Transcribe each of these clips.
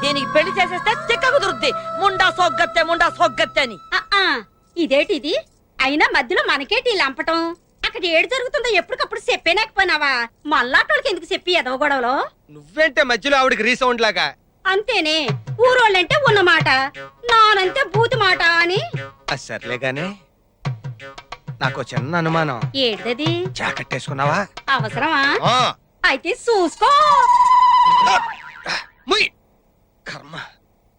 దీనికి పెళ్లి చేసేస్తే తిక్క కుదురుద్ది. ముండా సోగ్గత్తే అని. ఇదేటిది? అయినా మధ్యలో మనకేటి లంపటం? అక్కడ ఏడు జరుగుతుందో ఎప్పటికప్పుడు చెప్పేనాకపోయినావా? మళ్ళాటోళ్ళకి ఎందుకు చెప్పి ఎదవ గొడవలో? నువ్వేంటే మధ్యలో ఆవిడకి రీసౌండ్ లాగా? అంతేనే, ఊరోళ్ళంటే ఉన్న మాట, నానంతే బూతు మాట అని. సర్లేగానే, నాకు చిన్న అనుమానం. ఏడది? జాకెట్ వేసుకున్నావా? అవసరమా? అయితే చూసుకో. కర్మ,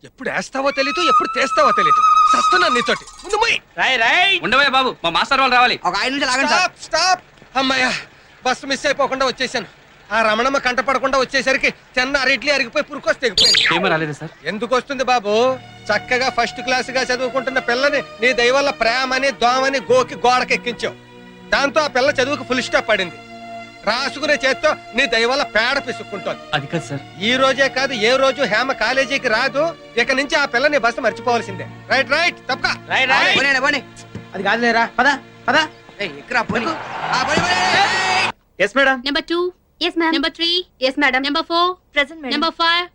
ఎప్పుడు వేస్తావో తెలీదు, ఎప్పుడు తీస్తావో తెలీదు. సస్తున్నా నీతోటి. ముందు ఉండవే బాబు, మా మాస్టర్ వాళ్ళు రావాలి. ఒక 5 నిమిషాలు ఆగండి సార్. స్టాప్. అమ్మాయ్యా, బస్సు మిస్ అయిపోకుండా వచ్చేసాను. ఆ రమణమ్మ కంట పడకుండా వచ్చేసరికి చిన్న అరిట్లు అరిగిపోయి పురుకొస్తే ఏమీ రాలేదు సార్. ఎందుకు వస్తుంది బాబు? చక్కగా ఫస్ట్ క్లాస్ గా చదువుకుంటున్న పిల్లని నీ దయవల్ల ప్రేమని దోమని గోకి గోడకెక్కించావు. దాంతో ఆ పిల్ల చదువుకు ఫుల్ స్టాప్ పడింది. రాసుకునే చేత్తో నీ దయవల్ల పేడ పిసుక్కుంటోంది. అది కాదు సార్. ఈ రోజే కాదు, ఏ రోజు హేమ కాలేజీకి రాదు. ఇక నుంచి ఆ పిల్లని బస్సు మర్చిపోవాల్సిందే. రైట్ రైట్ తప్పక. అది కాదులేరా, పద పద. ఎక్కరా పోనీ. Yes madam. Number 2. Yes, ma'am. Number 3. Yes, madam. Number 4. Present, madam. Number 5.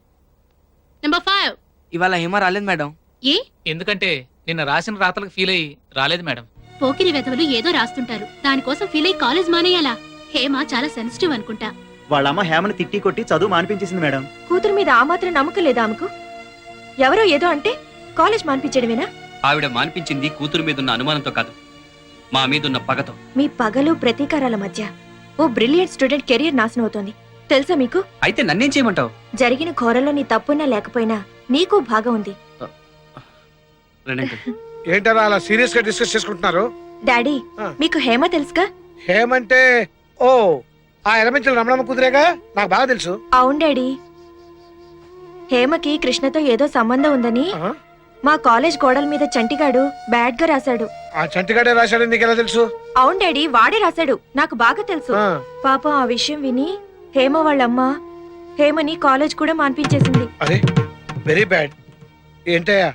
Number 5. ఇవాళ హేమ రాలేదు మేడం. ఏ? ఎందుకంటే నిన్న రాసిన రాతలకు ఫీల్ అయ్యి రాలేదు మేడం. పోకిరి వెధవలు ఏదో రాస్తుంటారు, దానికోసం ఫీల్ అయ్యి కాలేజ్ మానేయాలా? హేమ చాలా సెన్సిటివ్ అనుకుంటా. వాళ్ళమ్మ హేమని తిట్టి కొట్టి చదువు మానిపించేసింది మేడం. కూతురు మీద ఆ మాత్రం నమ్మకం లేదా ఆమెకు? ఎవరో ఏదో అంటే కాలేజ్ మానిపించడమేనా? ఆవిడ మానిపించింది కూతురు మీదున్న అనుమానంతో కాదు, మా మీదున్న పగతో. మీ పగలు ప్రతీకారాల మధ్య ఓ బ్రిలియంట్ స్టూడెంట్ కెరీర్ నాశనం అవుతోంది. తెలుసా మీకు? అయితే నన్నేం చేయమంటావు? జరిగిన ఘోరంలో నీ తప్పున్నా లేకపోయినా నీకు భాగం ఉంది. ఏంటారా అలా సీరియస్ గా డిస్కస్ చేసుకుంటున్నారు? డాడీ, మీకు హేమ తెలుసుగా? హేమంటే ఓ ఆ ఎలమెంచల రమణమ్మ కుదిరేగా, నాకు బాగా తెలుసు. అవును డాడీ, హేమకి కృష్ణతో ఏదో సంబంధం ఉందని మా కాలేజ్ గోడల మీద చంటిగాడు బ్యాడ్ గా రాశాడు. ఆ చంటిగాడే రాశాడు, నీకెలా తెలుసు? అవును డాడీ, వాడే రాశాడు, నాకు బాగా తెలుసు. పాపం ఆ విషయం విని హేమ వాళ్ళమ్మ హేమని కాలేజ్ కూడా మాన్పించేసింది. అదే వెరీ బ్యాడ్. ఏంటయ్యా,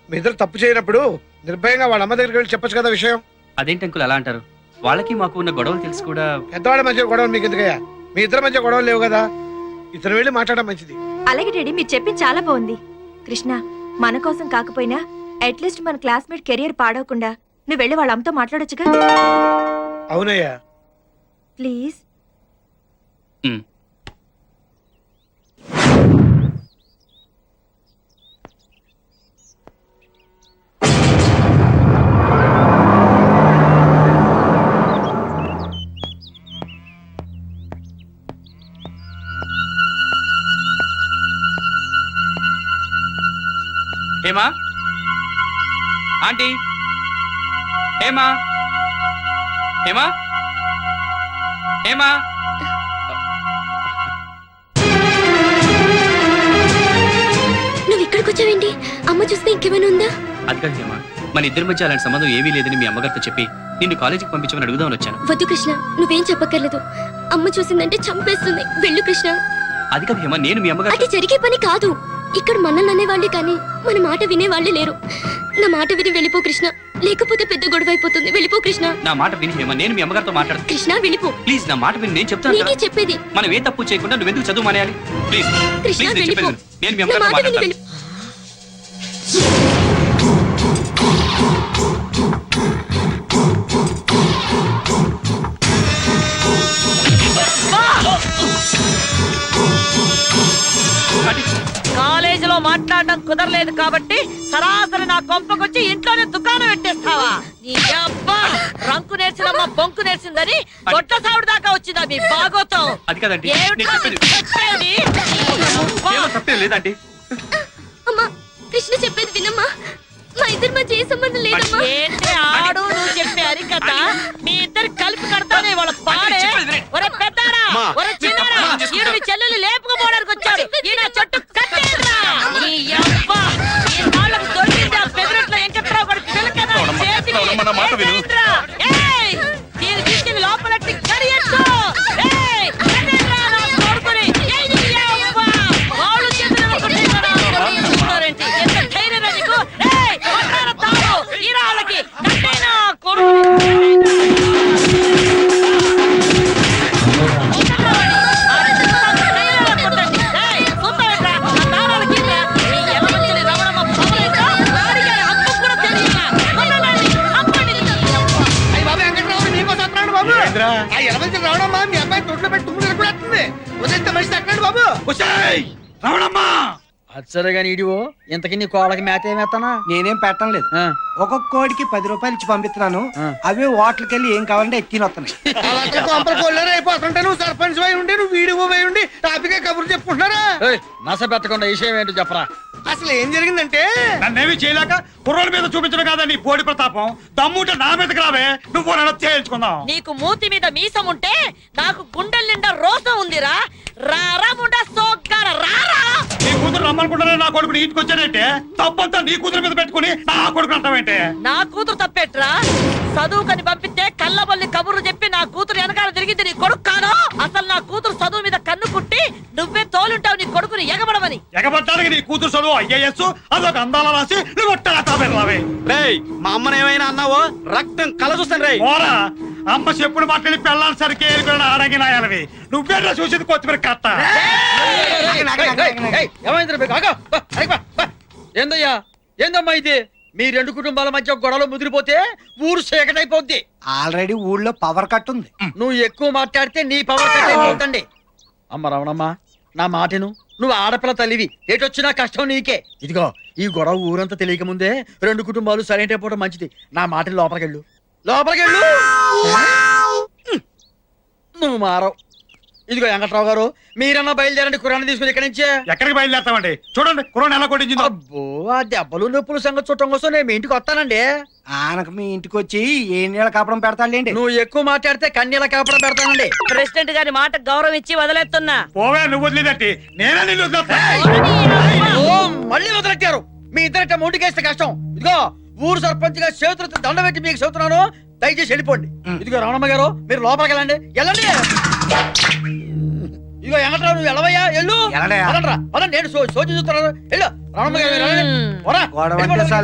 మీ ఇద్దరు తప్పు చేయనప్పుడు నిర్భయంగా వాళ్ళ అమ్మ దగ్గరికి వెళ్ళి చెప్పొచ్చు కదా విషయం. అదేంటి అంకుల్ అలా అంటారు? వాళ్ళకి మాకు ఉన్న గొడవలు తెలుసు కూడా. పెద్దవాళ్ళ మధ్య గొడవలు మీకు ఎందుకయ్యా? మీ ఇద్దరి మధ్య గొడవలు లేవు కదా, ఇతను వెళ్ళి మాట్లాడడం మంచిది. అలాగే డాడీ, మీరు చెప్పింది చాలా బాగుంది. కృష్ణ, మన కోసం కాకపోయినా అట్లీస్ట్ మన క్లాస్మేట్ కెరియర్ పాడవకుండా నువ్వు వెళ్ళి వాళ్ళ అమ్మతో మాట్లాడొచ్చుగా. అవునయ్యా, ప్లీజ్. హేమా ఆంటీ, హేమా హేమా హేమా. నువ్వు ఇక్కడికి వచ్చావేంటి? అమ్మ చూస్తే ఇంకేమైనా ఉందా? అది కాదు హేమా, మన ఇద్దరి మధ్య అలాంటి సంబంధం ఏమీ లేదని మీ అమ్మగారితో చెప్పి నిన్ను కాలేజీకి పంపించమని అడుగుదామని వచ్చాను. వద్దు కృష్ణ, నువ్వేం చెప్పక్కర్లేదు. అమ్మ చూసిందంటే చంపేస్తుంది. వెళ్ళు కృష్ణ. అది కాదు హేమా, నేను మీ అమ్మగారు. అది జరిగే పని కాదు. ఇక్కడ మనల్ని అనేవాళ్లే కానీ మన మాట వినేవాళ్లే లేరు. నా మాట విని వెళ్ళిపో కృష్ణ, లేకపోతే పెద్ద గొడవ అయిపోతుంది. వెళ్ళిపో కృష్ణ. నా మాట విని హేమా, నేను మీ అమ్మగారితో మాట్లాడతాను. కృష్ణ వెళ్ళిపో ప్లీజ్, నా మాట విని. నేను చెప్తాను నీకే చెప్పేది. మనం ఏ తప్పు చేయకుండా నువ్వెందుకు చదువు మానేయాలి? ప్లీజ్ కృష్ణ ప్లీజ్, నేను వెళ్ళిపో. చెప్పేది నేను మీ అమ్మగారితో మాట్లాడతాను. కాలేజీలో మాట్లాడడం కుదరలేదు కాబట్టి సరాసరి నా కొంపకొచ్చి ఇంట్లోనే దుకాణం పెట్టేస్తావా? నీ అబ్బా, రంకు నేర్చినమ్మా బొంకు నేర్చిందని గొడ్ల సావిడ దాకా వచ్చిందా మీ బాగోతం? అది కాదండి, లేదండి. అమ్మా, కృష్ణ చెప్పేది వినమ్మా. మా ఇద్దరి మధ్య ఏ సంబంధం లేదమ్మా. ఏంటి ఆడు నువ్వు చెప్పారు కదా, మీ ఇద్దరు కలిపి కడతానే వాళ్ళ పాడే. ఒరే పెద్దారా, ఒరే చిన్నారా, ఈడు మీ చెల్లెలు లేపుకుపోవడానికి వచ్చాడు. ఈయన చుట్టూ కట్టేరా. ఈ అబ్బా, ఈ వాళ్ళకు దొరికింది ఆ పెదరట్లో వెంకట్రావు గారి పిల్లకదా చేతికి. ఏయ్, దీన్ని తీసుకెళ్ళి లోపలట్టి కడియచ్చు. ఏయ్, కట్టేరా నా కొడుకుని. ఏయ్, నీ అబ్బా, వాళ్ళు చేతులు కొట్టేస్తారంటే ఎంత ధైర్యం నీకు? ఏయ్, కొట్టారా తాడు ఈ రాళ్ళకి. కట్టేనా కొడుకుని. వచ్చిన రావడమ్మా మీ అబ్బాయి తొట్లో పెట్టి తుమ్ములు కూడా వస్తుంది వదిలితే మనిషి తగ్గండి బాబు. అచ్చరే గాని ఇడివో ఇంతకి నీ కోళ్ళకి మేత ఏమేస్తానా? నేనేం పెట్టడం లేదు. ఒక్కొక్క కోడికి 10 రూపాయలు ఇచ్చి పంపిస్తున్నాను. అవి హోటల్కి వెళ్ళి ఏం కావాలంటే ఎక్కిన వస్తున్నాయి. అలాంటి కొంపలు కొల్లేరు అయిపోతుంటే నువ్వు సర్పంచ్ అయి ఉండి నువ్వు వీడియో పోయి ఉండి టాపిక్ కబుర్లు చెప్పుకుంటున్నారా? నస పెట్టకుండా విషయం ఏంటో చెప్పరా. అసలు ఏం జరిగిందంటే నన్నేమి చేయలేక కుర్రోల మీద చూపించడం కాదా నీ పోడి ప్రతాపం. దమ్ముంటే నా మీదకి రావే, నువ్వు నన్ను చేయించుకుందాం. నీకు మూతి మీద మీసం ఉంటే నాకు గుండెల నిండా రోసం ఉందిరా. రారా ముండా సోగ్గార రారా. నీ కూతురు రమ్మనుకుంటానే నా కొడుకుని ఇంటికొచ్చానంటే తప్పంతా నీ కూతురు మీద పెట్టుకుని నా కొడుకు అంటావేంటే? నా కూతురు తప్పెట్రా. చదువుకని పంపిస్తే కళ్ళబల్లి కబుర్లు చెప్పి నా కూతురు వెనకాల తిరిగింది నీ కొడుకు కాదు. అసలు నా కూతురు చదువు మీద కన్ను కుట్టి నువ్వే తోలుంటావు నీ కొడుకుని ఎగబడమని. ఎగబడ్డానికి నీ కూతురు చదువు IAS అదొక అందాల రాసి నువ్వు రావే. మా అమ్మని ఏమైనా అన్నావో రక్తం కల చూస్తాను రే. పోరా అమ్మ చెప్పుడు మాట్లాడి పెళ్ళాలి సరికి అడగి నాయాలవి. నువ్వేనా చూసింది కొత్తిమీర కట్ట. ఏందయ్యా ఏందమ్మా ఇది? మీ రెండు కుటుంబాల మధ్య గొడవలు ముదిరిపోతే ఊరు సేకటైపోద్ది. ఆల్రెడీ ఊళ్ళో పవర్ కట్ ఉంది. నువ్వు ఎక్కువ మాట్లాడితే నీ పవర్ కట్ అయిపోతండి. అమ్మ రమణమ్మ నా మాటను. నువ్వు ఆడపిల్ల తల్లివి, ఏటొచ్చినా కష్టం నీకే. ఇదిగో ఈ గొడవ ఊరంతా తెలియక ముందే రెండు కుటుంబాలు సరైన అయిపోవడం మంచిది. నా మాటని లోపలికెళ్ళు, లోపలికెళ్ళు. నువ్వు మారవు. ఇదిగో వెంకట్రావు గారు, మీరన్నా బయలుదేరండి కురాన్ని తీసుకుని ఇక్కడి నుంచే. ఎక్కడికి బయలుదేరతామండి? చూడండి కురాన్ని ఎలా కొట్టించిందో. అబ్బో ఆ దెబ్బలు నొప్పులు సంగతి చూడటం కోసం నేను మీ ఇంటికి వస్తానండి. ఆనకు మీ ఇంటికి వచ్చి ఏ నీళ్ళ కాపడం పెడతాండి. నువ్వు ఎక్కువ మాట్లాడితే కన్నీళ్ళ కాపడం పెడతానండి. ప్రెసిడెంట్ గారి మాట గౌరవం ఇచ్చి వదిలేస్తున్నా. పోవే నువ్వు వదిలేదంటే నేనే నిన్ను వదిలేస్తా. ఓ, మళ్ళీ వదిలెట్టారు. మీ ఇద్దరిట మూటికేస్తే కష్టం. ఇదిగో ఊరు సర్పంచ్ గా చేతులతో దండ పెట్టి మీకు చెబుతున్నాను, దయచేసి వెళ్ళిపోండి. ఇదిగో రమణమ్మ గారు, మీరు లోపలికి వెళ్ళండి. వెళ్ళండి. ఇదిగో వెంకట్రావు నువ్వు వెళ్ళవయ్యా, వెళ్ళు. పదండి, నేను సోచి చూస్తున్నాను. వెళ్ళు రమణమ్మ గారు, మీరు వెళ్ళండి. పోరా.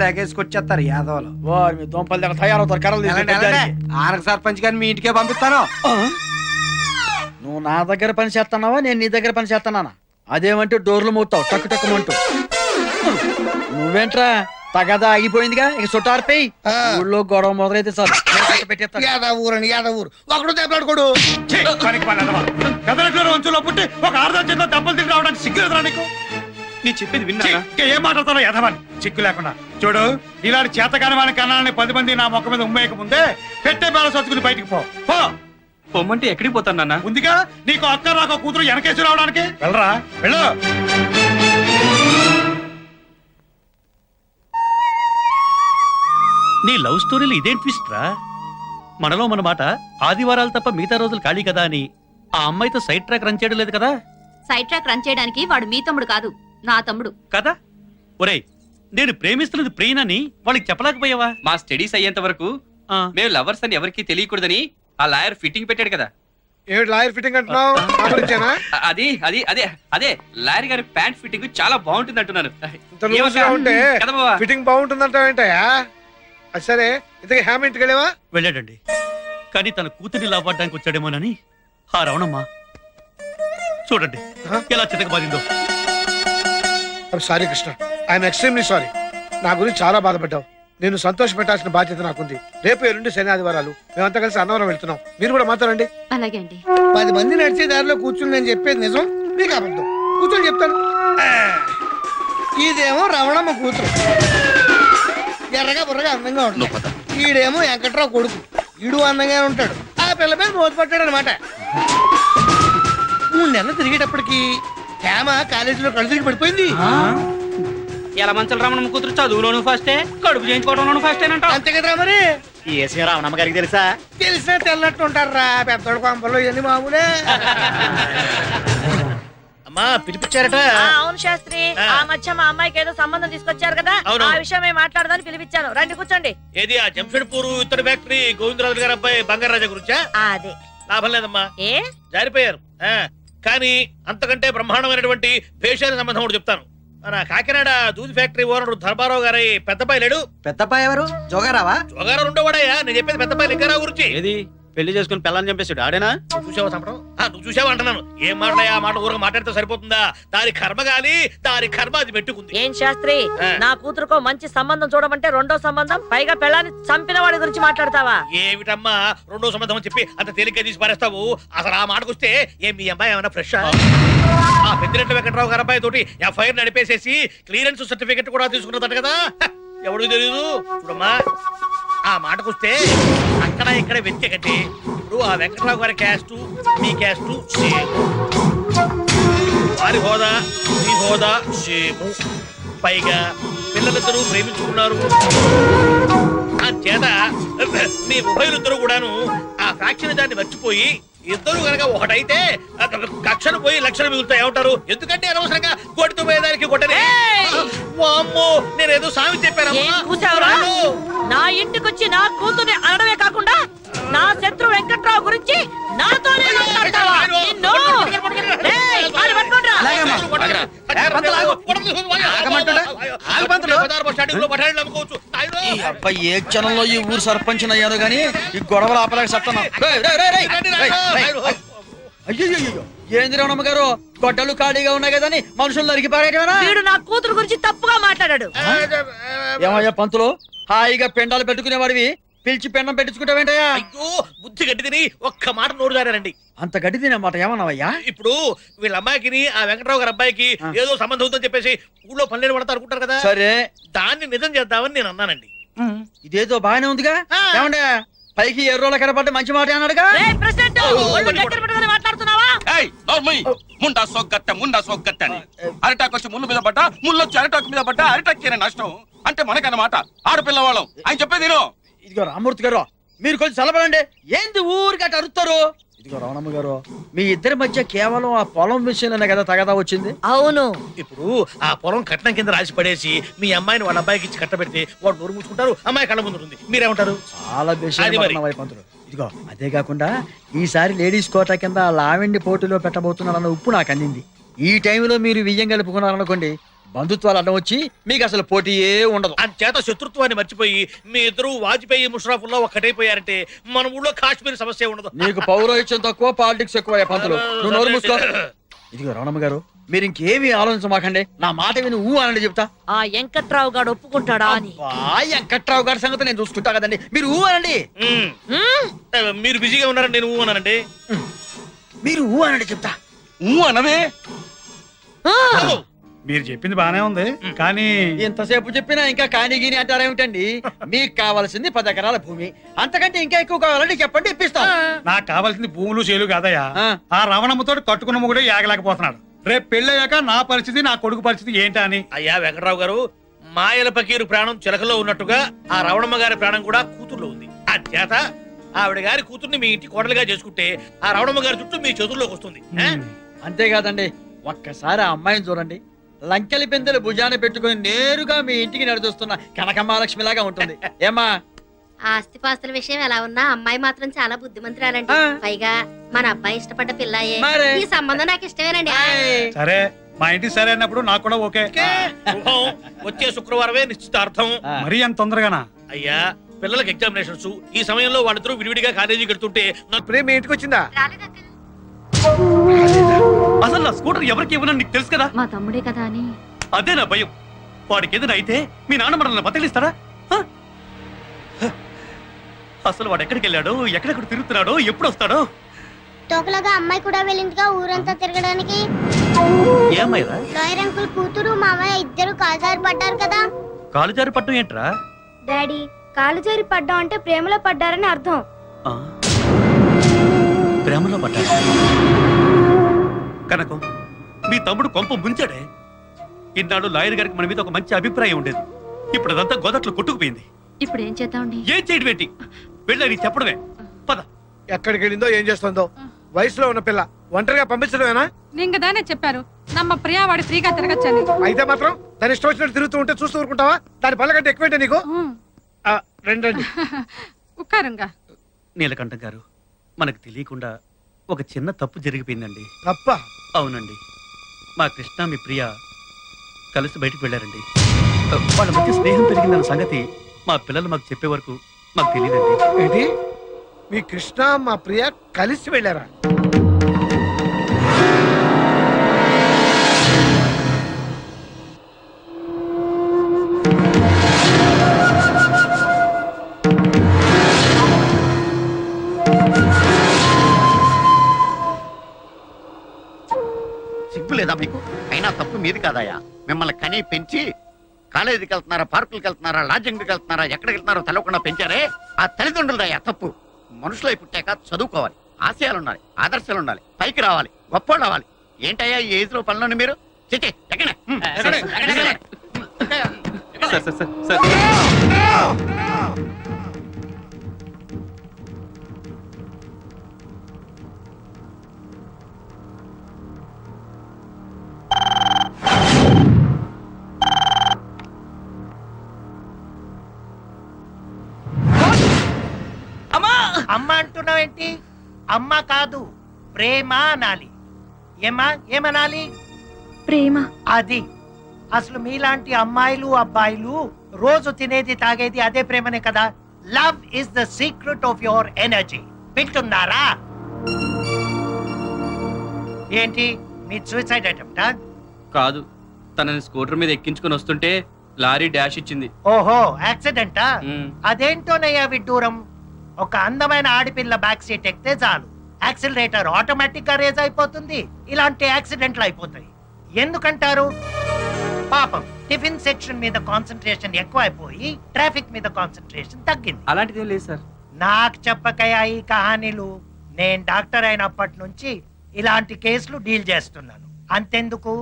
ఎగేసుకొచ్చేస్తారు యాదవలు. వారు మీ దోంపల్లి దగ్గర తయారవుతారు కర్రలు తీసుకొని. ఆనకు సర్పంచ్ గారిని మీ ఇంటికే పంపిస్తాను. నువ్వు నా దగ్గర పని చేస్తున్నావా, నేను నీ దగ్గర పని చేస్తున్నానా? అదేమంటే డోర్లు మూతావు టక్కు టక్కుమంటూ. నువ్వేంట్రా తగదా ఆగిపోయిందిగా, ఇక చుట్టారిపోయి ఊళ్ళో గొడవ మొదలైతే సార్ పెట్టేస్తాను. యాదవూరని యాదవూరు ఒకడు దెబ్బలాడుకోడు. వంచులో పుట్టి ఒక ఆరుదా చిన్న దెబ్బలు తిరిగి రావడానికి సిగ్గులేదురా నీకు? నీ చెప్పేది విన్నా? ఏం మాట్లాడతానో ఎదవని చిక్కు లేకుండా. చూడు, ఇలాంటి చేతకాని వాని కన్నాలని 10 మంది నా మొక్క మీద ఉమ్మేయక ముందే పెట్టే బేల సొచ్చుకుని బయటికి పో. పొమ్మంటే ఎక్కడికి పోతాను నాన్న? ఉందిగా నీకు అక్క నాకు కూతురు వెనకేసి రావడానికి. వెళ్ళరా, వెళ్ళు. నీ లవ్ స్టోరీలు ఇదేం ట్విస్ట్ రా? మనలో మన మాట ఆదివారాలు తప్ప మిగతా రోజులు ఖాళీ కదా అని ఆ అమ్మాయితో సైడ్ ట్రాక్ రన్ చేయడం లేదు కదా? సైడ్ ట్రాక్ రన్ చేయడానికి వాడు మీ తమ్ముడు కాదు, నా తమ్ముడు కదా? ఒరేయ్, నేను ప్రేమిస్తున్నది ప్రియనని వాళ్ళకి చెప్పలేకపోయావా? మా స్టడీస్ అయ్యేంత వరకు మేము లవర్స్ అని ఎవరికి తెలియకూడదని ఆ లాయర్ ఫిట్టింగ్ పెట్టాడు కదా. ఏమిటి లాయర్ ఫిట్టింగ్ అంటున్నావు? అది అది అదే అదే లాయర్ గారి ప్యాంట్ ఫిట్టింగ్ చాలా బాగుంటుంది అంటున్నాను. ఉంటే కదా బావా? ఫిట్టింగ్ బాగుంటుందంటావేంటయా? సరే, ఇంతకీ హ్యామ్ ఇంటికి వెళ్ళావా? వెళ్ళాడండి, కానీ తన కూతురిని లాభపడడానికి వచ్చాడేమోనని ఆ రవణమ్మ చూడండి ఎలా చితకబాదిందో. Sorry Krishna, I'm extremely sorry. నా గురించి చాలా బాధపడ్డావు. నేను సంతోష పెట్టాల్సిన బాధ్యత నాకుంది. రేపు ఎల్లుండి శని ఆదివారాలు మేమంతా కలిసి అన్నవరం వెళ్తున్నాం. మీరు కూడా మాతో రండి. అలాగే అండి. 10 మంది నడిచే దారిలో కూర్చుని నేను చెప్పేది నిజం, మీకు అబద్ధం. కూర్చొని చెప్తాను. ఇదేమో రమణమ్మ కూతురు, ఎర్రగా బుర్రగా అందంగా ఉంటాడు. ఈడేమో వెంకట్రావు కొడుకు, ఈడు అందంగా ఉంటాడు. ఆ పిల్ల మీద మోత పట్టాడు అనమాట. 3 నెలలు తిరిగేటప్పటికి హేమ కాలేజీలో కళ్ళు తిరిగి పడిపోయింది. ఎలా మంచలు రమణమ్మ కూతురు చదువులోను ఫస్టే, కడుపు చేయించుకోవడంలోను ఫస్ట్ అంట. అంతే కదరా మరి. రామనమ్మ గారికి తెలుసా? తెలిసినా తెల్లట్టు ఉంటారా పెద్దోడు కొంపలో, ఇవన్నీ మామూలే. అమ్మా పిలిపించారట. అవును శాస్త్రి, ఆ మధ్య మా అమ్మాయికి ఏదో సంబంధం తీసుకొచ్చారు కదా, ఆ విషయం మాట్లాడదాని పిలిపించాను. రండి కూర్చోండి. ఏది ఆ జంషెడ్పూర్ ఇత్తడి ఫ్యాక్టరీ గోవిందరాజు గారి అబ్బాయి బంగారాజా గురించా? అదే. లాభం లేదమ్మా, ఏ జారిపోయారు. కానీ అంతకంటే బ్రహ్మాండమైనటువంటి పేషాల సంబంధం కూడా చెప్తాను. మన కాకినాడ దూది ఫ్యాక్టరీ ఓనర్ ధర్మారావు గారి పెద్దపాయి లేడు. పెద్దపాయ ఎవరు? జోగారావా? జోగారావు ఉండేవాడయ్యా, నేను చెప్పేది పెద్దపాయి లింగారావు గురించి. ఏది పెళ్లి చేసుకుని పిల్లని చంపేశాడు ఆడేనా? నువ్వు చూసావా చంపడం? నువ్వు చూసావా అంటున్నాను. ఏం మాట్లాడా ఆ మాట ఊరగా మాట్లాడితే సరిపోతుందా? దాని కర్మ గాని దాని కర్మ అది పెట్టుకుంది. ఏం శాస్త్రి, నా కూతురుకో మంచి సంబంధం చూడమంటే రెండో సంబంధం, పైగా పెళ్ళాన్ని చంపిన వాడి గురించి మాట్లాడతావా? ఏమిటమ్మా రెండో సంబంధం అని చెప్పి అంత తేలిగ్గా తీసి పారేస్తావు? అసలు ఆ మాటకొస్తే ఏం మీ అమ్మాయి ఏమైనా ఫ్రెష్? ఆ పెద్దిరెడ్డి వెంకట్రావు గారి అబ్బాయి తోటి ఎఫ్ఐఆర్ నడిపేసేసి క్లియరెన్స్ సర్టిఫికెట్ కూడా తీసుకున్నదట కదా. ఎవరికి తెలియదు. చూడమ్మా, ఆ మాటకొస్తే అక్కడ ఇక్కడ వెతికండి. ఇప్పుడు ఆ వెంకట్రావు గారి క్యాస్ట్ మీ క్యాస్ట్ సేమ్, వారి హోదా మీ హోదా సేము, పైగా పిల్లలిద్దరూ ప్రేమించుకున్నారు. ఆ చేత మీ ఉభయులిద్దరూ కూడాను ఆ ఫ్యాక్షన్ దాన్ని మర్చిపోయి ఇద్దరు కనుక ఒకటైతే కక్షలు పోయి లక్షలు మిగులుతాయి. ఏమంటారు? ఎందుకంటే అనవసరంగా కొడుతూ పోయేదానికి కొట్టనే. అమ్మో, నేనేదో సామి చెప్పాను. నా ఇంటికొచ్చి నా కూతుర్ని అనడమే కాకుండా నా శత్రు వెంకట్రావు గురించి నాతోనే మాట్లాడతావా? నిన్ను ఏయ్, వాడిని పట్టుకోండిరా. ఈ అబ్బాయి ఏ క్షణంలో ఈ ఊరు సర్పంచ్ అయ్యాను గానీ ఈ గొడవలు ఆపలేక సత్తాను. అయ్యో ఏంది రమణమ్మ గారు, గొడ్డలు ఖాళీగా ఉన్నాయి కదని మనుషులు నరికి పారేటవేనా? వీడు నా కూతురు గురించి తప్పుగా మాట్లాడాడు. ఏమయ్యా పంతులు, హాయిగా పెండాలు పెట్టుకునేవాడివి పిలిచి పెండం పెట్టించుకుంటావేంటయ్యా? అయ్యో, బుద్ధి గడ్డి తిని ఒక్క మాట నోరు జారారండి. అంత గడ్డి తినమాట ఏమన్నావయ్యా? ఇప్పుడు వీళ్ళ అమ్మాయికి ఆ వెంకటరావు గారి అబ్బాయికి ఏదో సంబంధం ఉందని చెప్పేసి ఊళ్ళో పనులు పడతా అనుకుంటారు కదా. సరే, దాన్ని దాన్ని నిజం చేద్దామని నేను అన్నానండి. ఇదేదో బాగానే ఉందిగా. ఏమండే పైకి ఎర్రోళ్ళ కనపడ్డ మంచి మాట అన్నాడుగా. ఏయ్, ప్రెసిడెంట్, ఒళ్ళు దగ్గర పెట్టుకొని మాట్లాడుతున్నావా? ముండా సోగ్గట్ట అని అరిటాకు వచ్చి ముళ్ళు మీద పడ్డా, ముళ్ళు వచ్చి అరిటాకు మీద పడ్డా, అరిటాక్ నష్టం అంటే మనకన్నమాట. ఆడపిల్లవాళ్ళం ఆయన చెప్పేది. ఇదిగో రామూర్తి గారు, మీరు కొంచెం చల్లబడండి. ఏంది ఊరికట్ట అరుస్తారు? ఇదిగో రమణమ్మ గారు, మీ ఇద్దరి మధ్య కేవలం ఆ పొలం విషయంలోనే కదా తగదా వచ్చింది. అవును. ఇప్పుడు ఆ పొలం కట్నం కింద రాసి పడేసి మీ అమ్మాయిని వాళ్ళ అబ్బాయికి ఇచ్చి కట్టబెడితే వాడు నోరు మూసుకుంటారు, అమ్మాయి కళ్ళ ముందు ఉంటుంది. మీరేమంటారు? చాలా పంతులు. ఇదిగో అదే కాకుండా ఈసారి లేడీస్ కోటా కింద లావెండి పోటీలో పెట్టబోతున్నారన్న ఉప్పు నాకు అందింది. ఈ టైంలో మీరు వియ్యం కలుపుకున్నారనుకోండి, బంధుత్వాలు అడ్డం వచ్చి మీకు అసలు పోటీయే ఉండదు. అంచేత శత్రుత్వాన్ని మర్చిపోయి మీ ఇద్దరు వాజ్పేయి ముషరఫ్లో ఒక్కటైపోయారంటే మన ఊళ్ళో కాశ్మీర్ సమస్య ఉండదు. నీకు పౌరోహిత్యం తక్కువ, పాలిటిక్స్ ఎక్కువ పంతులు. నువ్వు నోరు మూసుకో. ఇదిగో రమణమ్మ గారు, మీరు ఇంకేమీ ఆలోచించమాకండి. నా మాట విని ఊ అనండి చెప్తా. ఆ వెంకట్రావు గారు ఒప్పుకుంటాడా అని. వెంకట్రావు గారి సంగతి నేను చూసుకుంటా కదండి, మీరు ఊ అనండి. మీరు బిజీగా ఉన్నారని నేను ఊ అన్నానండి. మీరు ఊ అనండి చెప్తా. ఊ అనవే. మీరు చెప్పింది బానే ఉంది, కానీ ఇంతసేపు చెప్పినా ఇంకా కాని గీని అంటారేమిటండి? మీకు కావాల్సింది 10 ఎకరాల భూమి, అంతకంటే ఇంకా ఎక్కువ కావాలంటే చెప్పండి, ఇప్పిస్తాం. నాకు కావాల్సింది భూములు చేలు కాదయ్యా. ఆ రమణమ్మతో కట్టుకున్న మొగుడే ఏగలేకపోతున్నాడు. రేపు పెళ్ళయ్యాక నా పరిస్థితి, నా కొడుకు పరిస్థితి ఏంటా అని. అయ్యా వెంకటరావు గారు, మాయల పకీరు ప్రాణం చిలకలో ఉన్నట్టుగా ఆ రవణమ్మ గారి ప్రాణం కూడా కూతుర్లో ఉంది. ఆ చేత ఆవిడ గారి కూతుర్ని మీ ఇంటి కోడలుగా చేసుకుంటే ఆ రవణమ్మ గారి చుట్టూ మీ చేతుల్లోకి వస్తుంది. అంతేకాదండి, ఒక్కసారి ఆ అమ్మాయిని చూడండి. లంకెలి పెందెలు భుజాన పెట్టుకుని నేరుగా మీ ఇంటికి నడిచొస్తున్న కనకమ్మాలక్ష్మి లాగా ఉంటుంది. ఏమా, ఆస్తిపాస్తుల విషయం ఎలా ఉన్నా అమ్మాయి మాత్రం చాలా బుద్ధిమంతురాలండి. పైగా మన అబ్బాయి ఇష్టపడ్డ పిల్లాయే. ఈ సంబంధం నాకు ఇష్టమేనండి. సరే, మా ఇంటికి సరే అన్నప్పుడు నాకు కూడా ఓకే. వచ్చే శుక్రవారమే నిశ్చితార్థం. మరీ అంత తొందరగానా? అయ్యా, పిల్లలకి ఎగ్జామినేషన్స్. ఈ సమయంలో వాళ్ళిద్దరూ విడివిడిగా కాలేజీకి వెళ్తుంటే ప్రేమ మీ ఇంటికి వచ్చిందా? అసలు నా స్కూటర్ ఎవరికి ఇవ్వనని నీకు తెలుసు కదా. మా తమ్ముడే కదా అని. అదే నా భయం. వాడికి ఏదైనా అయితే మీ నాన్న మనల్ని బతికిస్తారా? అసలు వాడు ఎక్కడికి వెళ్ళాడో, ఎక్కడెక్కడ తిరుగుతున్నాడో, ఎప్పుడు వస్తాడో? తోకలాగా అమ్మాయి కూడా వెళ్ళిందిగా ఊరంతా తిరగడానికి. ఏమైనా లాయర్ అంకుల్ కూతురు మామయ్య ఇద్దరు కాలుజారి పడ్డారు కదా. కాలుజారి పట్టం ఏంట్రా? డాడీ, కాలుజారి పడ్డం అంటే ప్రేమలో పడ్డారని అర్థం. ప్రేమలో పడ్డారు కనకం. మీ తమ్ముడు కొంప ముంచాడే. ఇన్నాడు లాయర్ గారికి మన మీద ఒక మంచి అభిప్రాయం ఉండేది. ఇప్పుడు అదంతా గోదట్లో కొట్టుకుపోయింది. ఇప్పుడు ఏం చేద్దామండి? ఏం చేయడం ఏంటి? వెళ్ళని చెప్పడమే. పద. ఎక్కడికి వెళ్ళిందో, ఏం చేస్తుందో. వయసులో ఉన్న పిల్ల ఒంటరిగా పంపించడమేనా? నేను కదానే చెప్పారు, నమ్మ ప్రియా వాడు ఫ్రీగా తిరగచ్చని. అయితే మాత్రం దాని ఇష్టం వచ్చినట్టు తిరుగుతూ ఉంటే చూస్తూ ఊరుకుంటావా? దాని పళ్ళ కంటే ఎక్కువేంటే నీకు? రండి. ఉక్కారంగా. నీలకంఠం గారు, మనకు తెలియకుండా ఒక చిన్న తప్పు జరిగిపోయిందండి. తప్ప? అవునండి. మా కృష్ణ, మీ ప్రియ కలిసి బయటకు వెళ్ళారండి. వాళ్ళ మధ్య స్నేహం పెరిగిందన్న సంగతి మా పిల్లలు మాకు చెప్పే వరకు మాకు తెలియదండి. ఏంటి? మీ కృష్ణ మా ప్రియ కలిసి వెళ్ళారా? సిగ్గు లేదా మీకు? అయినా తప్పు మీది కాదయ్యా. మిమ్మల్ని కని పెంచి కాలేజీకి వెళ్తున్నారా, పార్కులకు వెళ్తున్నారా, లాడ్జింగ్కి వెళ్తున్నారా, ఎక్కడికి వెళ్తున్నారో తెలవకుండా పెంచారే ఆ తల్లిదండ్రులదయ్యా తప్పు. మనుషులై పుట్టాక చదువుకోవాలి, ఆశయాలు ఉండాలి, ఆదర్శాలు ఉండాలి, పైకి రావాలి, గొప్పోళ్ళు అవ్వాలి. ఏంటయ్యా ఈ ఏజ్ లో పనులను మీరు? చిచి ఎక్కడే అమ్మ అంటున్నావేంటి? అమ్మ కాదు, ప్రేమ అనాలి. ఏమనాలి? ప్రేమ. అది అసలు మీలాంటి అమ్మాయిలు అబ్బాయిలు రోజు తినేది తాగేది అదే ప్రేమనే కదా. Love is the secret of your energy. వింటున్నారా? ఏంటి మీ సూసైడ్ అటెంప్టా? కాదు, తనని స్కూటర్ మీద ఎక్కించుకొని వస్తుంటే లారీ డాష్ ఇచ్చింది. ఓహో, యాక్సిడెంటా? మ్. అదేంటోనయ్యా విడ్డూరం. ఒక అందమైన ఆడపిల్ల బ్యాక్ సీట్ ఎక్కితే చాలు, యాక్సిలరేటర్ ఆటోమేటిక్ గా రేజ్ అయిపోతుంది. ఇలాంటి యాక్సిడెంట్లు అయిపోతాయి. ఎందుకంటారు? పాపం టిఫిన్ సెక్షన్ మీద కాన్సన్ట్రేషన్ ఎక్కువ అయిపోయి ట్రాఫిక్ మీద కాన్సన్ట్రేషన్ తగ్గింది. అలాంటిదేం లేదు సార్. నాకు చెప్పకయా ఈ కహానీలు. నేను డాక్టర్ అయినప్పటి నుంచి ఇలాంటి కేసులు డీల్ చేస్తున్నాను. అంతెందుకు,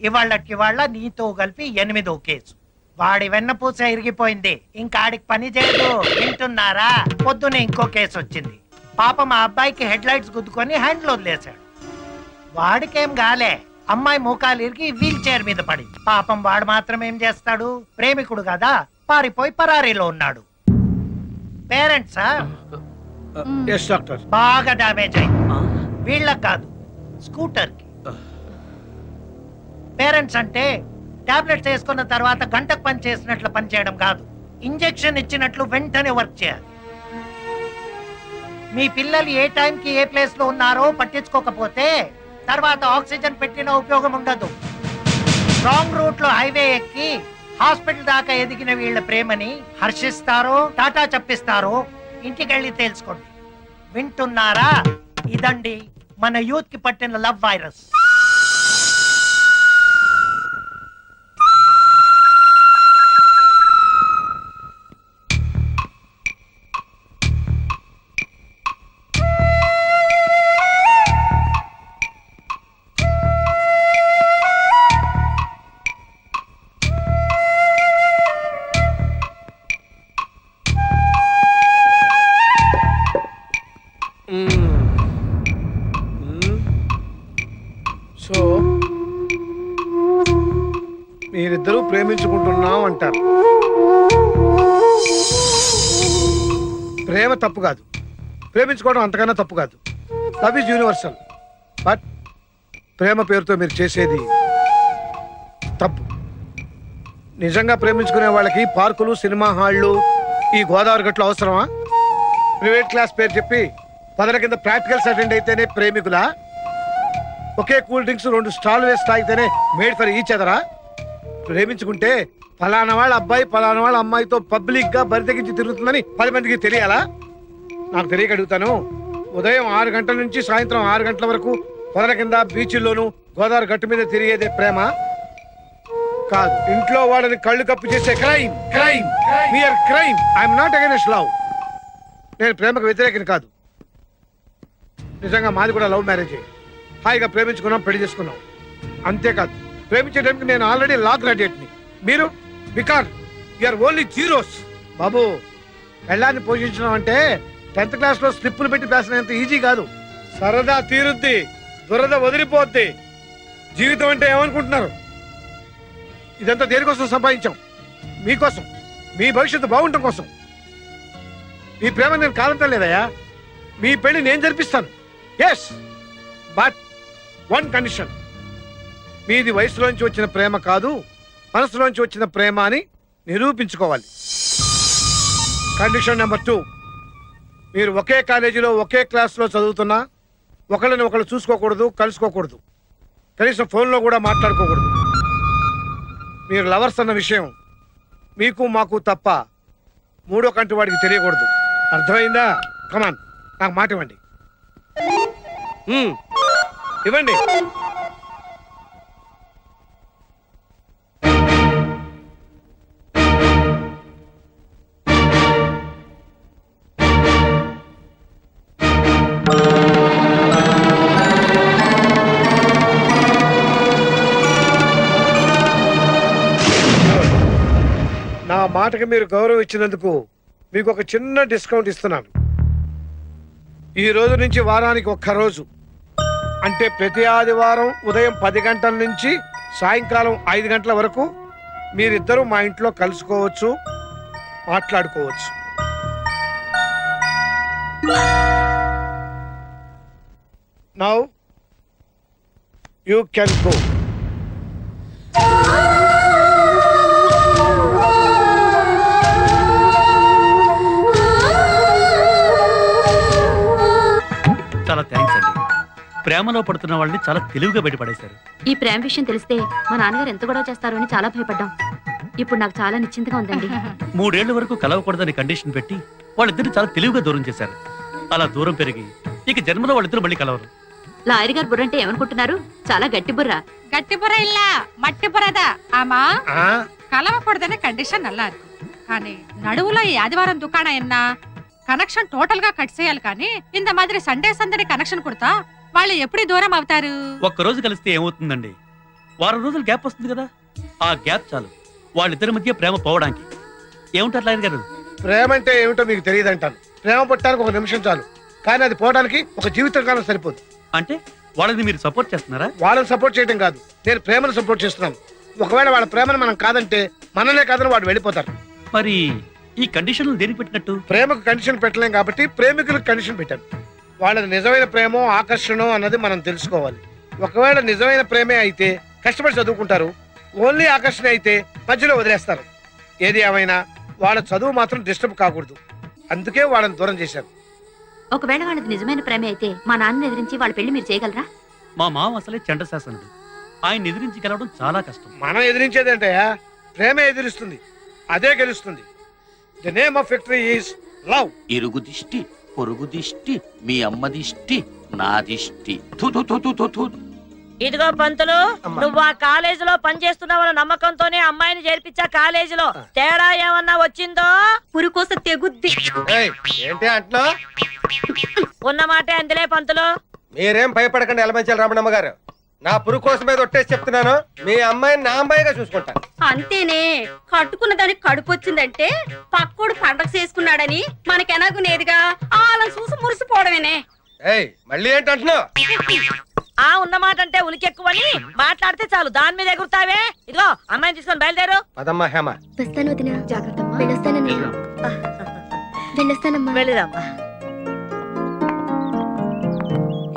ఇవాళ్ళ నీతో కలిపి 8వ కేసు. వాడి వెన్నపూస ఇరిగిపోయింది, ఇంకా ఆడికి పని చేయదు. వింటున్నారా? పొద్దునే ఇంకో కేసు వచ్చింది. పాపం ఆ అబ్బాయికి హెడ్ లైట్స్ గుద్దుకొని హ్యాండ్లో వదిలేశాడు. వాడికేం గాలే, అమ్మాయి మోకాలు ఇరిగి వీల్ చైర్ మీద పడింది. పాపం వాడు మాత్రం ఏం చేస్తాడు? ప్రేమికుడు కదా, పారిపోయి పరారీలో ఉన్నాడు. పేరెంట్సా? Yes doctor. బాగా డామేజ్ అయింది. వీళ్ళకి కాదు, స్కూటర్ కి. పేరెంట్స్ అంటే టాబ్లెట్స్ వేసుకున్న తర్వాత గంటకు పని చేసినట్లు పని చేయడం కాదు, ఇంజెక్షన్ ఇచ్చినట్లు వెంటనే వర్క్ చేయాలి. మీ పిల్లలు ఏ టైంకి ఏ ప్లేస్ లో ఉన్నారో పట్టించుకోకపోతే తర్వాత ఆక్సిజన్ పెట్టిన ఉపయోగం ఉండదు. రాంగ్ రూట్ లో హైవే ఎక్కి హాస్పిటల్ దాకా ఎదిగిన వీళ్ళ ప్రేమని హర్షిస్తారో టాటా చెప్పిస్తారో ఇంటికెళ్ళి తెలుసుకోండి. వింటున్నారా? ఇదండి మన యూత్ కి పట్టిన లవ్ వైరస్. సో మీరిద్దరూ ప్రేమించుకుంటున్నాం అంటారు. ప్రేమ తప్పు కాదు, ప్రేమించుకోవడం అంతకన్నా తప్పు కాదు. Love is universal. బట్ ప్రేమ పేరుతో మీరు చేసేది తప్పు. నిజంగా ప్రేమించుకునే వాళ్ళకి పార్కులు, సినిమా హాళ్ళు, ఈ గోదావరి గట్లు అవసరమా? ప్రైవేట్ క్లాస్ పేరు చెప్పి 10 కింద ప్రాక్టికల్స్ అటెండ్ అయితేనే ప్రేమికులా? ఒకే కూల్ డ్రింక్స్ 2 స్టాల్ వేసి తాగితేనే మేడ్ ఫర్ ఈచ్ అదరా? ప్రేమించుకుంటే ఫలానా వాళ్ళ అబ్బాయి ఫలానా వాళ్ళ అమ్మాయితో పబ్లిక్ గా బరి తెగించి తిరుగుతుందని 10 మందికి తెలియాలా? నాకు తెలియక అడుగుతాను. ఉదయం 6 గంటల నుంచి సాయంత్రం 6 గంటల వరకు 10 కింద బీచ్ల్లోనూ గోదావరి గట్టు మీద తిరిగేదే ప్రేమ కాదు. ఇంట్లో వాళ్ళని కళ్ళు కప్పు చేసే crime. Crime mere crime. I'm not against love. నేను ప్రేమకు వ్యతిరేకని కాదు. నిజంగా మాది కూడా లవ్ మ్యారేజే. హాయిగా ప్రేమించుకున్నాం, పెళ్లి చేసుకున్నాం, అంతేకాదు. ప్రేమించే టైంకి నేను ఆల్రెడీ లా గ్రాడ్యుయేట్ని. మీరు బికార్ యూఆర్ ఓన్లీ జీరోస్. బాబు, పెళ్ళాన్ని పోషించడం అంటే 10th క్లాస్లో స్లిప్పులు పెట్టి పేసినంత ఈజీ కాదు. సరదా తీరుద్ది, దురద వదిలిపోద్ది. జీవితం అంటే ఏమనుకుంటున్నారు? ఇదంతా దేనికోసం సంపాదించాం? మీకోసం, మీ భవిష్యత్తు బాగుండటం కోసం. మీ ప్రేమ నేను కాదంటం లేదయ్యా. మీ పెళ్లి నేను జరిపిస్తాను. Yes, but 1 condition. మీది వయసులోంచి వచ్చిన ప్రేమ కాదు, మనసులోంచి వచ్చిన ప్రేమ అని నిరూపించుకోవాలి. కండిషన్ నెంబర్ 2, మీరు ఒకే కాలేజీలో ఒకే క్లాస్లో చదువుతున్నా ఒకళ్ళని ఒకళ్ళు చూసుకోకూడదు, కలుసుకోకూడదు, కనీసం ఫోన్లో కూడా మాట్లాడుకోకూడదు. మీరు లవర్స్ అన్న విషయం మీకు మాకు తప్ప మూడో కంటి వాడికి తెలియకూడదు. అర్థమైందా? కమాన్, నాకు మాట ఇవ్వండి. ఇవ్వండి. నా మాటకి మీరు గౌరవం ఇచ్చినందుకు మీకు ఒక చిన్న డిస్కౌంట్ ఇస్తున్నాను. ఈ రోజు నుంచి వారానికి ఒక్క రోజు, అంటే ప్రతి ఆదివారం ఉదయం 10 గంటల నుంచి సాయంకాలం 5 గంటల వరకు మీరిద్దరూ మా ఇంట్లో కలుసుకోవచ్చు, మాట్లాడుకోవచ్చు. Now you can go. చాలా థ్యాంక్స్ అండి. ప్రేమలో పడుతున్న వాళ్ళని చాలా తెలివిగా బయటపడేశారు. ఈ ప్రేమ విషయం తెలిస్తే మా నాన్నగారు ఎంత గొడవ చేస్తారో అని చాలా భయపడ్డాం. ఇప్పుడు నాకు చాలా నిశ్చింతగా ఉందండి. 3 ఏళ్ల వరకు కలవకూడదని కండిషన్ పెట్టి వాళ్ళిద్దరిని చాలా తెలివిగా దూరం చేశారు. అలా దూరం పెరిగి ఇక జన్మలో వాళ్ళిద్దరు మళ్ళీ కలవరు. లాయర్ గారు బుర్ర అంటే ఏమనుకుంటున్నారు? చాలా గట్టి బుర్ర. గట్టి బుర్ర இல்ல మట్టి బుర్రదా. ஆமா, கலவக்கூடாதுன்னு கண்டிஷன் நல்லா இருக்கு. కానీ నడువులో ఈ ఆదివారం దుకాణం என்ன కనెక్షన్ టోటల్ గా కట్ చేయాలి. కానీ ఇంత మాదిరి సండే సందడి కనెక్షన్ కొడతా వాళ్ళు ఎప్పుడు దూరం అవుతారు? ఒక్కరోజు కలిస్తే ఏమవుతుందండి? వారం రోజులు గ్యాప్ వస్తుంది కదా, ఆ గ్యాప్ చాలు వాళ్ళిద్దరి మధ్య ప్రేమ పోవడానికి. ఏముంటారు లాయర్ గారు? ప్రేమ అంటే ఏమిటో మీకు తెలియదంటాను. ప్రేమ పుట్టడానికి 1 నిమిషం చాలు, కానీ అది పోవడానికి ఒక జీవితకాలం సరిపోదు. అంటే వాళ్ళని మీరు సపోర్ట్ చేస్తున్నారా? వాళ్ళని సపోర్ట్ చేయడం కాదు, నేను ప్రేమను సపోర్ట్ చేస్తున్నాను. ఒకవేళ వాళ్ళ ప్రేమను మనం కాదంటే మననే కాదని వాడు వెళ్ళిపోతారు. మరి ఈ కండిషన్లు దేనికి పెట్టినట్టు? ప్రేమకు కండిషన్ పెట్టలేం కాబట్టి ప్రేమికులకు కండిషన్ పెట్టాను. వాళ్ళది నిజమైన ప్రేమో ఆకర్షణో అన్నది మనం తెలుసుకోవాలి. ఒకవేళ నిజమైన ప్రేమే అయితే కష్టపడి చదువుకుంటారు, ఓన్లీ ఆకర్షణ అయితే మధ్యలో వదిలేస్తారు. ఏది ఏమైనా వాళ్ళ చదువు మాత్రం డిస్టర్బ్ కాకూడదు, అందుకే వాళ్ళని దూరం చేశారు. ఒకవేళ వాళ్ళది నిజమైన ప్రేమ అయితే మా నాన్న ఎదిరించి వాళ్ళ పెళ్లి మీరు చేయగలరా? మా మామ అసలే చండశాసనుడు, ఆయన ఎదిరించి గెలవడం చాలా కష్టం. మనం ఎదిరించేదంటే ప్రేమే ఎదిరిస్తుంది, అదే గెలుస్తుంది. The name of victory is love. ఇరుగు దిష్టి, పొరుగు దిష్టి, మీ అమ్మ దిష్టి, నా దిష్టి. థు థు థు థు థు. ఇదిగో పంతులు, నువ్వు ఆ కాలేజీలో పనిచేస్తున్నావన్న నమ్మకంతోనే అమ్మాయిని చేర్పించా. కాలేజీలో తేడా ఏమన్నా వచ్చిందో పురుకోస తెగుద్ది. ఏంటి అంటున్నా? ఉన్న మాటే అందులే పంతులు. మీరేం భయపడకండి ఎలమంచాలి రమణమ్మ గారు. నా పురుగు కోసం మీద ఒట్టేసి చెప్తున్నాను, మీ అమ్మాయిని నా అమ్మాయిగా చూసుకుంటాను. అంతేనే, కట్టుకున్న దానికి కడుపు వచ్చిందంటే పక్కోడు పండగ చేసుకున్నాడని మనకెనగునేదిగా వాళ్ళని చూసి మురిసిపోవడమేనే. మళ్ళీ ఏంటంటున్నావు? ఆ ఉన్న మాట అంటే ఉలికెక్కువని మాట్లాడితే చాలు దాని మీద ఎగురుతావే. ఇదిగో అమ్మాయిని తీసుకొని బయలుదేరు. పదమ్మా హేమ. వస్తాను వదినా. జాగ్రత్త. వెళ్ళొస్తానమ్మా. వెళ్ళిరమ్మా.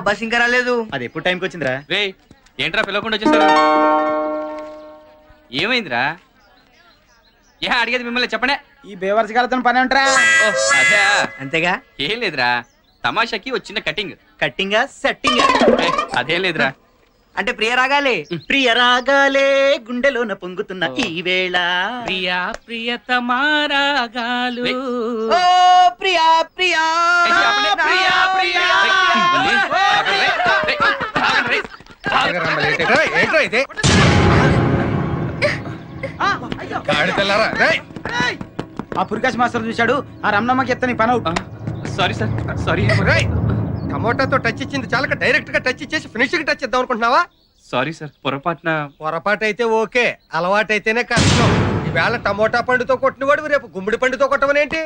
బస్ ఇంకా రాలేదు. అది ఎప్పుడు టైంకి వచ్చిందిరా? రే ఏంట్రా పిలవకుండా వచ్చేసారు? ఏమైందిరా? అడిగేది మిమ్మల్ని చెప్పండి. ఈ బేవర్స్ గారితో పని ఉంటారా? అదే అంతేగా. ఏం లేదురా, తమాషాకి వచ్చిన కటింగ్. కట్టింగా సెట్టింగా? అదేం లేదురా. అంటే ప్రియ రాగాలే గుండెలోన పొంగుతున్న ఈ వేళ. ప్రియా ప్రియతమారాగాలు. ఓ ప్రియా ప్రియా ప్రియా ప్రియా. ఏంట్రా ఇది? గాడి తెల్లారా? ఆ పురికాశ్ మాస్టర్ చూశాడు, ఆ రమణమ్మకి ఎత్తని పని అవుట్. Sorry sir, sorry. టమోటాతో టచ్ ఇచ్చింది చాలక డైరెక్ట్ గా టచ్ ఇచ్చేసి ఫినిషింగ్ టచ్ ఇద్దాం అనుకుంటున్నావా? సారీ సార్, పొరపాటున. పొరపాటు అయితే ఓకే, అలవాటైతేనే కష్టం. ఈవేళ టమోటా పండుతో కొట్టిన వాడు రేపు గుమ్మడి పండుతో కొట్టమనేంటి?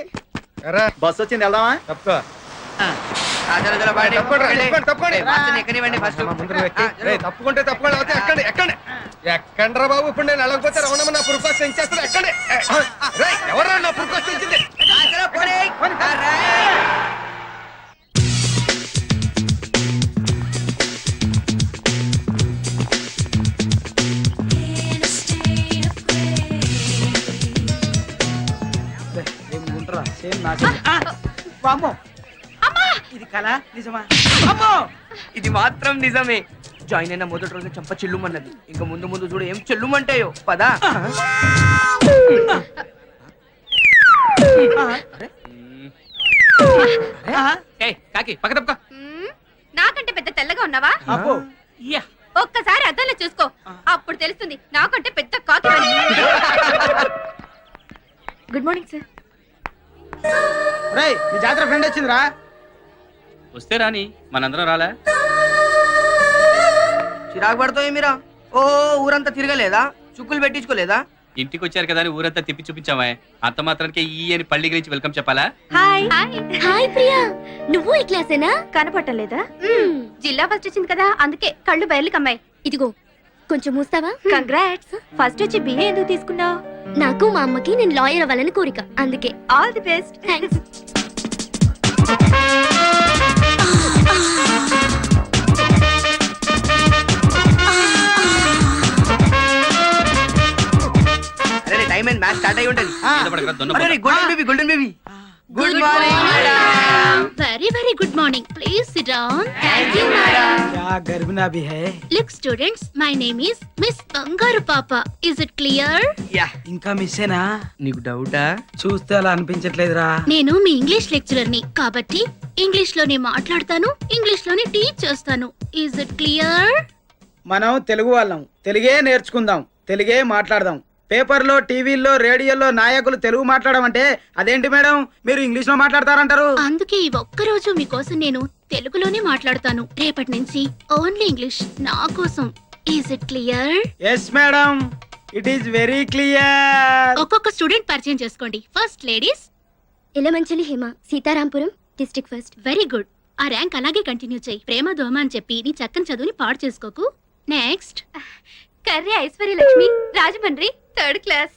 బస్ వచ్చింది, వెళ్దామా? తప్పుకో. తప్పుకుంటే తప్పుకోండి, అయితే ఎక్కండి ఎక్కండి ఎక్కండ్రా బాబు. ఇప్పుడు నేను వెళ్ళకపోతే రమణమ్మ నా పురుకోసం తెంచేస్తాను. ఎక్కండి. ఎవరా నా పురుకోసం తెంచింది? ఇది కళ నిజమా? అమ్మో ఇది మాత్రం నిజమే. జాయిన్ అయిన మొదటి రోజు చంప చెల్లుమన్నది. ఇంకా ముందు ముందు చూడు ఏం చెల్లుమంటాయో. పదా ఏయ్ కాకి పక్క తప్పక. నాకంటే పెద్ద తెల్లగా ఉన్నావా? అబ్బో యా ఒక్కసారి అద్దంలో చూసుకో, అప్పుడు తెలుస్తుంది నాకంటే పెద్ద కాకి. Good morning sir. రేయ్ మీ జాతర ఫ్రెండ్ వచ్చిందిరా. వస్తే రాని మనందరం రాలే. చిరాకు పడతావు మీరా? ఓ ఊరంతా తిరగలేదా? చుక్కులు పెట్టించుకోలేదా? ఇంటికి వచ్చారు కదా అని ఊరంతా తిప్పి చూపించామే. అంత మాత్రానికి ఈ అని పల్లి గురించి వెల్కమ్ చెప్పాలా? హాయ్ హాయ్ ప్రియా, నువ్వు ఈ క్లాసేనా? కనపట్టలేదా? జిల్లా ఫస్ట్ వచ్చింది కదా, అందుకే కళ్ళు బయలు కమ్మాయి. ఇదిగో కొంచెం మూస్తావా? కంగ్రాట్స్. ఫస్ట్ వచ్చి బిఏ ఎందుకు తీసుకున్నావు? నాకు మా అమ్మకి నేను లాయర్ అవ్వాలని కోరిక, అందుకే. All the best. థ్యాంక్స్. అరే టైం అయింది, మ్యాచ్ స్టార్ట్ అయి ఉంటది. మీద పడకరా, దొన్న అరే golden baby, golden baby. Good morning very very good morning. Please SIT down. Thank you madam. क्या गर्भना भी है? Look students, my name is miss బంగారు పాప. Is it clear? యా. ఇంకా మిస్సేనా? నీకు డౌటా? చూస్తే అలా అనిపించట్లేదురా. నేను మీ ఇంగ్లీష్ లెక్చరర్ ని కాబట్టి ఇంగ్లీష్ లోనే మాట్లాడతాను, ఇంగ్లీష్ లోనే టీచ్ చేస్తాను. Is it clear? మనం తెలుగు వాళ్ళం, తెలుగే నేర్చుకుందాం, తెలుగే మాట్లాడదాం. పేపర్లో, టీవీల్లో, రేడియోలో నాయకులు తెలుగు మాట్లాడమంటే అదేంటి మేడం మీరు ఇంగ్లీష్ లో మాట్లాడతారంటారు? అందుకే ఈ ఒక్కరోజు మీకోసం నేను తెలుగులోనే మాట్లాడతాను. రేపటి నుంచి ఓన్లీ ఇంగ్లీష్ నా కోసం. Is it clear? Yes madam, it is very clear. ఒక్కొక్క స్టూడెంట్ పరిచయం చేసుకోండి. First ladies. Elamanchili Hema, Seetharampuram, district first. Very good. ఆ ర్యాంక్ అలాగే కంటిన్యూ చేయి. ప్రేమ దోమ అని చెప్పి నీ చక్కని చదువుని పాడు చేసుకోకు. Next. Karri Aishwarya Lakshmi, Rajahmundry, third class.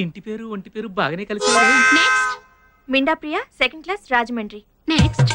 ఇంటి పేరు ఒంటి పేరు బాగానే కలిసి. Next. Minda Priya, second class, Rajahmundry. Next.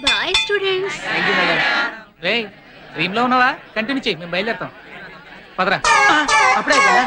Boy students. Thank you madam. రే డ్రీమ్ లో ఉన్నావా? కంటిన్యూ చేయి, మేము బయలుదేరుతాం. పదరా. అప్పుడే కదా